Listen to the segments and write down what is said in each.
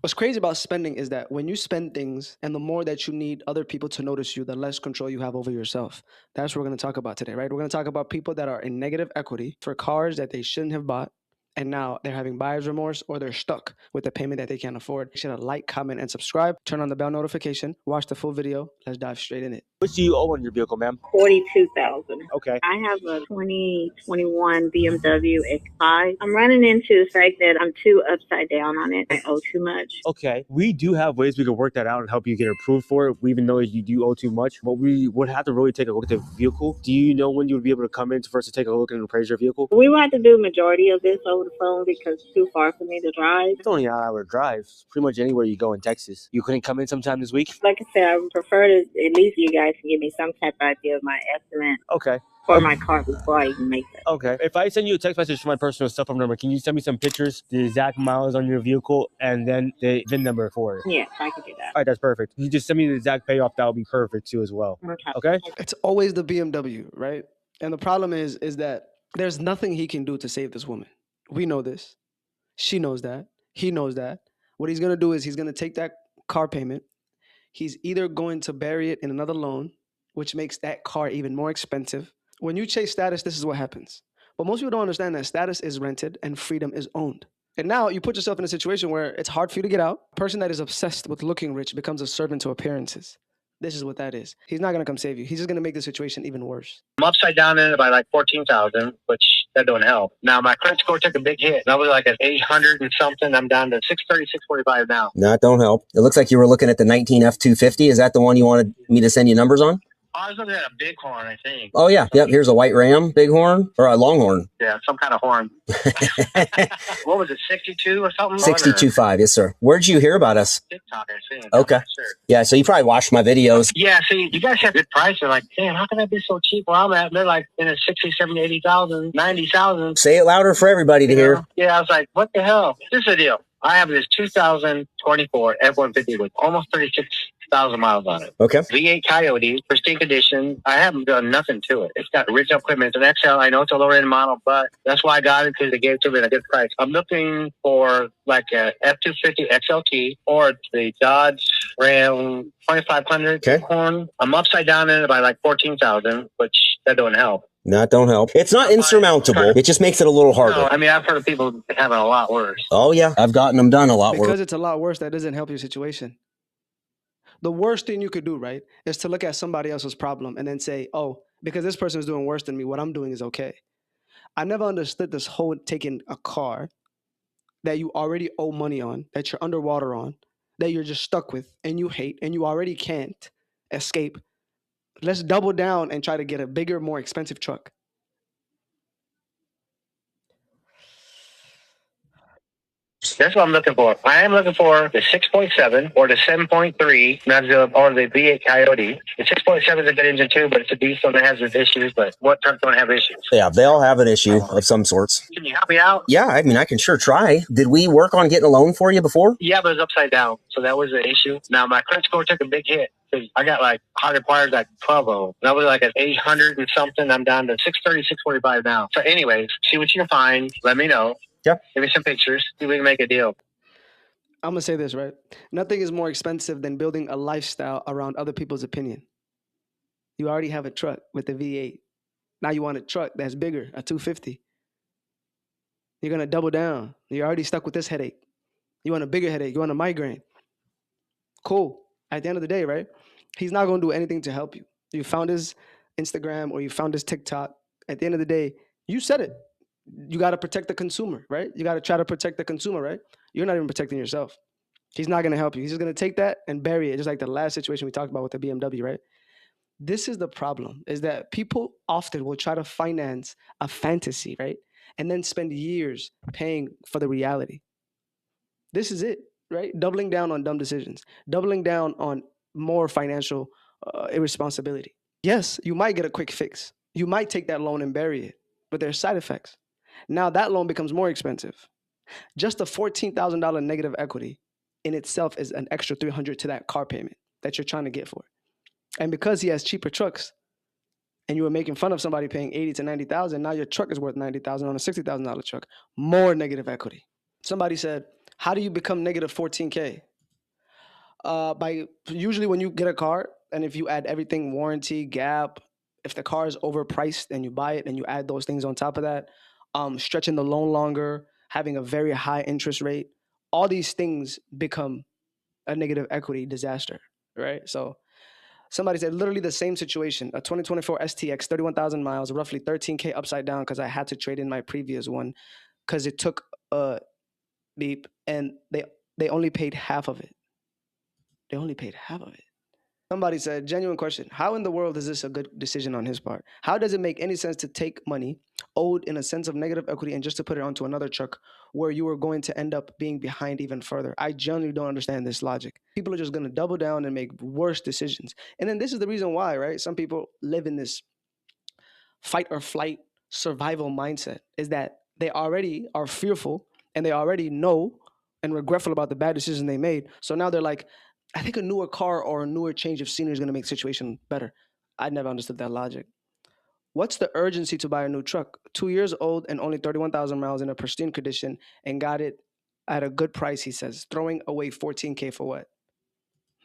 What's crazy about spending is that when you spend things and the more that you need other people to notice you, the less control you have over yourself. That's what we're going to talk about today, right? We're going to talk about people that are in negative equity for cars that they shouldn't have bought. And now they're having buyer's remorse or they're stuck with a payment that they can't afford. Make sure to like, comment, and subscribe. Turn on the bell notification. Watch the full video. Let's dive straight in it. What do you owe on your vehicle, ma'am? $42,000. Okay. I have a 2021 BMW X5. I'm running into the fact that I'm too upside down on it. I owe too much. Okay. We do have ways we can work that out and help you get approved for it, even though you do owe too much. But we would have to really take a look at the vehicle. Do you know when you would be able to come in for us to take a look and appraise your vehicle? We will have to do majority of this over the phone because it's too far for me to drive. It's only an hour drive. Pretty much anywhere you go in Texas. You couldn't come in sometime this week? Like I said, I would prefer to at least you guys can give me some type of idea of my estimate. Okay. For my car before I even make that. Okay. If I send you a text message from my personal cell phone number, can you send me some pictures, the exact miles on your vehicle, and then the VIN number for it? Yes, I can do that. All right, that's perfect. You just send me the exact payoff. That would be perfect too as well. Okay? It's always the BMW, right? And the problem is that there's nothing he can do to save this woman. We know this. She knows that. He knows that. What he's going to do is he's going to take that car payment. He's either going to bury it in another loan, which makes that car even more expensive. When you chase status, this is what happens. But most people don't understand that status is rented and freedom is owned. And now you put yourself in a situation where it's hard for you to get out. A person that is obsessed with looking rich becomes a servant to appearances. This is what that is. He's not going to come save you. He's just going to make the situation even worse. I'm upside down in it by like 14,000, which that don't help. Now my credit score took a big hit. I was like at 800 and something. I'm down to 630, 645 now. That don't help. It looks like you were looking at the 19 F250. Is that the one you wanted me to send you numbers on? I was looking at a bighorn, I think. Oh, yeah. Yep. Here's a white Ram bighorn or a longhorn. Yeah, some kind of horn. What was it, 62 or something? 62.5. Yes, sir. Where'd you hear about us? TikTok, I think. Okay. Sure. Yeah. So you probably watched my videos. Yeah, see, you guys have good prices. Like, damn, how can that be so cheap where I'm at? They're like in a 60, 70, 80,000, 90,000. Say it louder for everybody to hear. Yeah, I was like, what the hell? This is the deal. I have this 2024 F-150 with almost 36,000 miles on it. Okay. V8 Coyote, pristine condition. I haven't done nothing to it. It's got original equipment. It's an XL. I know it's a lower end model, but that's why I got it because they gave it to me at a good price. I'm looking for like a F-250 XLT or the Dodge Ram 2500 Bighorn. I'm upside down in it by like 14,000, which that don't help. That don't help. It's not insurmountable. It just makes it a little harder. No, I mean, I've heard of people having a lot worse. Oh, yeah. I've gotten them done a lot worse. Because it's a lot worse, that doesn't help your situation. The worst thing you could do, right, is to look at somebody else's problem and then say, oh, because this person is doing worse than me, what I'm doing is okay. I never understood this whole taking a car that you already owe money on, that you're underwater on, that you're just stuck with and you hate and you already can't escape. Let's double down and try to get a bigger, more expensive truck. That's what I'm looking for. I am looking for the 6.7 or the 7.3, or the V8 Coyote. The 6.7 is a good engine too, but it's a diesel and it has its issues. But what trucks don't have issues? Yeah, they all have an issue of some sorts. Can you help me out? Yeah, I mean, I can sure try. Did we work on getting a loan for you before? Yeah, but it was upside down. So that was the issue. Now, my credit score took a big hit. I got like hard required like 12. And I was like at 800 and something. I'm down to 630, 645 now. So anyways, see what you can find. Let me know. Yeah. Give me some pictures. See if we can make a deal. I'm going to say this, right? Nothing is more expensive than building a lifestyle around other people's opinion. You already have a truck with the V8. Now you want a truck that's bigger, a 250. You're going to double down. You're already stuck with this headache. You want a bigger headache. You want a migraine. Cool. At the end of the day, right? He's not going to do anything to help you. You found his Instagram or you found his TikTok. At the end of the day, you said it. You got to protect the consumer, right? You got to try to protect the consumer, right? You're not even protecting yourself. He's not going to help you. He's just going to take that and bury it, just like the last situation we talked about with the BMW, right? This is the problem, is that people often will try to finance a fantasy, right? And then spend years paying for the reality. This is it, right? Doubling down on dumb decisions, doubling down on more financial irresponsibility. Yes, you might get a quick fix. You might take that loan and bury it, but there's side effects. Now that loan becomes more expensive. Just the $14,000 negative equity in itself is an extra $300 to that car payment that you're trying to get for. And because he has cheaper trucks and you were making fun of somebody paying $80,000 to $90,000, now your truck is worth $90,000 on a $60,000 truck. More negative equity. Somebody said, How do you become negative 14K? By usually when you get a car, and if you add everything, warranty, gap, if the car is overpriced and you buy it and you add those things on top of that, stretching the loan longer, having a very high interest rate, all these things become a negative equity disaster, right? So somebody said literally the same situation, a 2024 STX, 31,000 miles, roughly 13K upside down because I had to trade in my previous one because it took a beep and they only paid half of it. They only paid half of it. Somebody said, genuine question. How in the world is this a good decision on his part? How does it make any sense to take money owed in a sense of negative equity and just to put it onto another truck where you are going to end up being behind even further? I genuinely don't understand this logic. People are just going to double down and make worse decisions. And then this is the reason why, right? Some people live in this fight or flight survival mindset, is that they already are fearful and they already know and regretful about the bad decision they made. So now they're like, I think a newer car or a newer change of scenery is going to make the situation better. I never understood that logic. What's the urgency to buy a new truck? 2 years old and only 31,000 miles in a pristine condition and got it at a good price, he says. Throwing away 14K for what?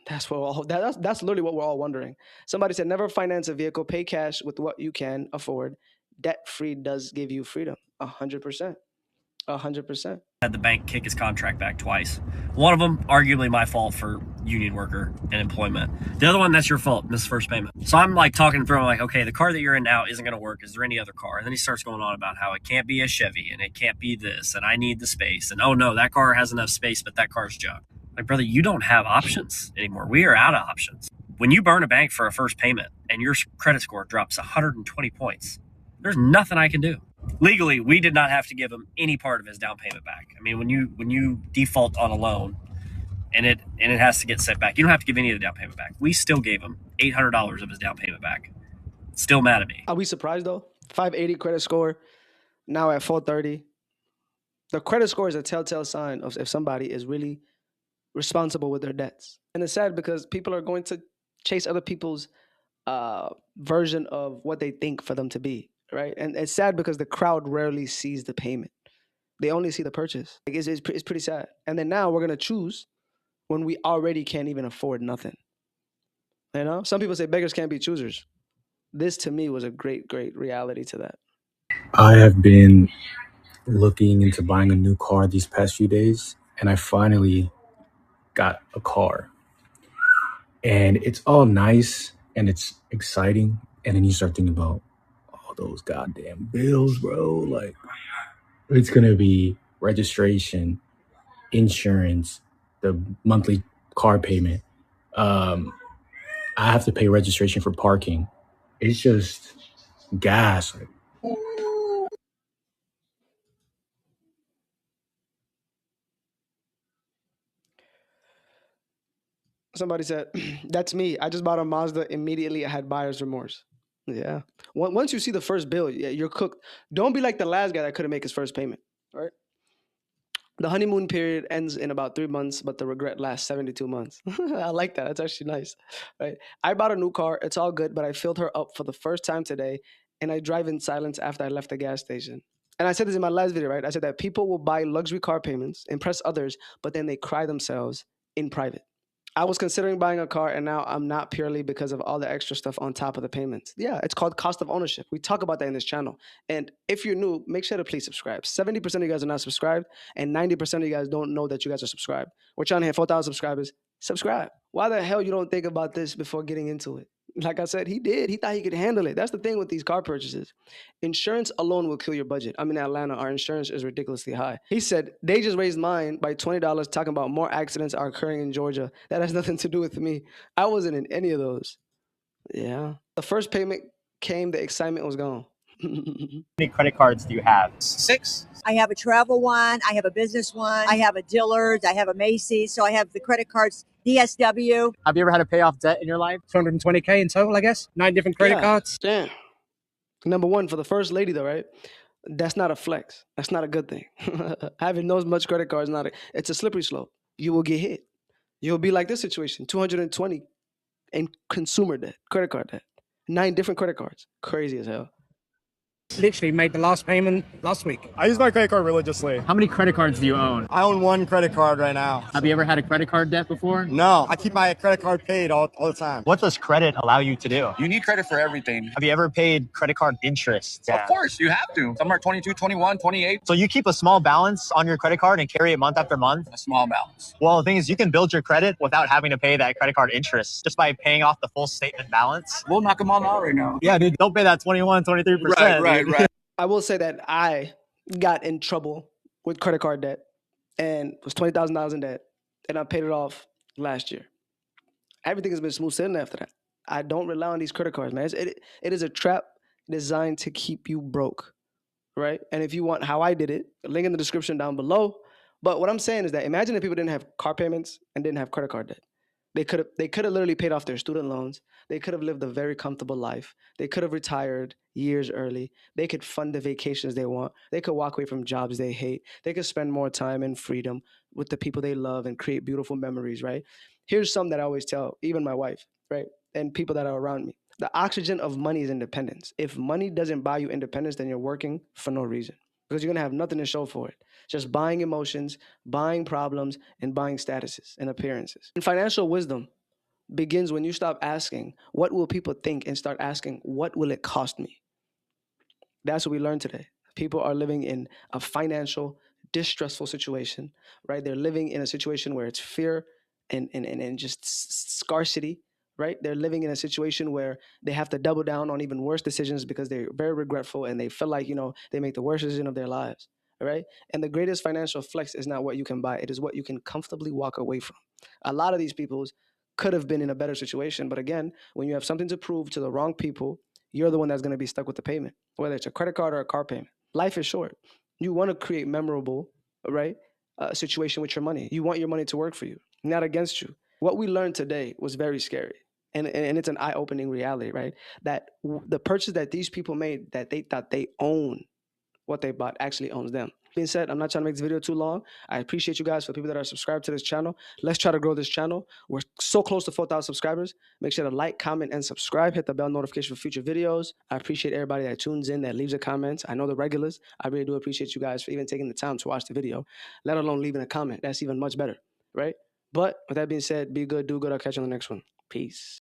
That's literally what we're all wondering. Somebody said, never finance a vehicle, pay cash with what you can afford. Debt free does give you freedom. 100%. 100%. Had the bank kick his contract back twice. One of them, arguably my fault for union worker and employment. The other one, that's your fault, missed first payment. So I'm like talking through him like, okay, the car that you're in now isn't going to work. Is there any other car? And then he starts going on about how it can't be a Chevy and it can't be this and I need the space. And oh no, that car has enough space, but that car's junk. Like, brother, you don't have options anymore. We are out of options. When you burn a bank for a first payment and your credit score drops 120 points, there's nothing I can do. Legally, we did not have to give him any part of his down payment back. I mean, when you default on a loan and it has to get set back, you don't have to give any of the down payment back. We still gave him $800 of his down payment back. Still mad at me. Are we surprised though? 580 credit score, now at 430. The credit score is a telltale sign of if somebody is really responsible with their debts. And it's sad because people are going to chase other people's version of what they think for them to be, right? And it's sad because the crowd rarely sees the payment. They only see the purchase. Like it's pretty sad. And then now we're going to choose when we already can't even afford nothing. You know, some people say beggars can't be choosers. This to me was a great, great reality to that. I have been looking into buying a new car these past few days, and I finally got a car. And it's all nice and it's exciting. And then you start thinking about all those goddamn bills, bro. Like, it's going to be registration, insurance, the monthly car payment. I have to pay registration for parking. It's just gas. Like, Somebody said, that's me. I just bought a Mazda. Immediately I had buyer's remorse. Yeah. Once you see the first bill, yeah, you're cooked. Don't be like the last guy that couldn't make his first payment, right? The honeymoon period ends in about 3 months, but the regret lasts 72 months. I like that. That's actually nice, right? I bought a new car. It's all good, but I filled her up for the first time today, and I drive in silence after I left the gas station. And I said this in my last video, right? I said that people will buy luxury car payments, impress others, but then they cry themselves in private. I was considering buying a car and now I'm not, purely because of all the extra stuff on top of the payments. Yeah, it's called cost of ownership. We talk about that in this channel. And if you're new, make sure to please subscribe. 70% of you guys are not subscribed and 90% of you guys don't know that you guys are subscribed. We're trying to hit 4,000 subscribers. Subscribe. Why the hell you don't think about this before getting into it? Like I said, he did. He thought he could handle it. That's the thing with these car purchases. Insurance alone will kill your budget. I'm in Atlanta. Our insurance is ridiculously high. He said, they just raised mine by $20 talking about more accidents are occurring in Georgia. That has nothing to do with me. I wasn't in any of those. Yeah. The first payment came, the excitement was gone. How many credit cards do you have? 6. I have a travel one. I have a business one. I have a Dillard's. I have a Macy's. So I have the credit cards, DSW. Have you ever had to pay off debt in your life? 220K in total, I guess. 9 different credit cards. Damn. Number one, for the first lady though, right? That's not a flex. That's not a good thing. Having those much credit cards, it's a slippery slope. You will get hit. You'll be like this situation, 220 in consumer debt, credit card debt. 9 different credit cards. Crazy as hell. Literally made the last payment last week. I use my credit card religiously. How many credit cards do you own? I own one credit card right now. Have you ever had a credit card debt before? No, I keep my credit card paid all the time. What does credit allow you to do? You need credit for everything. Have you ever paid credit card interest? Of course, you have to. Some are 22, 21, 28. So you keep a small balance on your credit card and carry it month after month? A small balance. Well, the thing is, you can build your credit without having to pay that credit card interest just by paying off the full statement balance. We'll knock them all out right now. Yeah, dude, don't pay that 21, 23%. Right. I will say that I got in trouble with credit card debt and was $20,000 in debt, and I paid it off last year. Everything has been smooth sailing after that. I don't rely on these credit cards, man. It is a trap designed to keep you broke, right? And if you want how I did it, link in the description down below. But what I'm saying is that imagine if people didn't have car payments and didn't have credit card debt. They could have literally paid off their student loans. They could have lived a very comfortable life. They could have retired years early. They could fund the vacations they want. They could walk away from jobs they hate. They could spend more time in freedom with the people they love and create beautiful memories, right? Here's something that I always tell, even my wife, right? And people that are around me. The oxygen of money is independence. If money doesn't buy you independence, then you're working for no reason because you're going to have nothing to show for it. Just buying emotions, buying problems, and buying statuses and appearances. And financial wisdom begins when you stop asking, what will people think, and start asking, what will it cost me? That's what we learned today. People are living in a financial, distressful situation, right? They're living in a situation where it's fear and just scarcity, right? They're living in a situation where they have to double down on even worse decisions because they're very regretful and they feel like, they make the worst decision of their lives. Right? And the greatest financial flex is not what you can buy. It is what you can comfortably walk away from. A lot of these people could have been in a better situation. But again, when you have something to prove to the wrong people, you're the one that's going to be stuck with the payment, whether it's a credit card or a car payment. Life is short. You want to create memorable, right, situation with your money. You want your money to work for you, not against you. What we learned today was very scary. And it's an eye-opening reality, right? That the purchase that these people made that they thought they own, what they bought actually owns them. Being said, I'm not trying to make this video too long. I appreciate you guys for people that are subscribed to this channel. Let's try to grow this channel. We're so close to 4,000 subscribers. Make sure to like, comment, and subscribe. Hit the bell notification for future videos. I appreciate everybody that tunes in, that leaves a comment. I know the regulars. I really do appreciate you guys for even taking the time to watch the video, let alone leaving a comment. That's even much better, right? But with that being said, be good, do good. I'll catch you on the next one. Peace.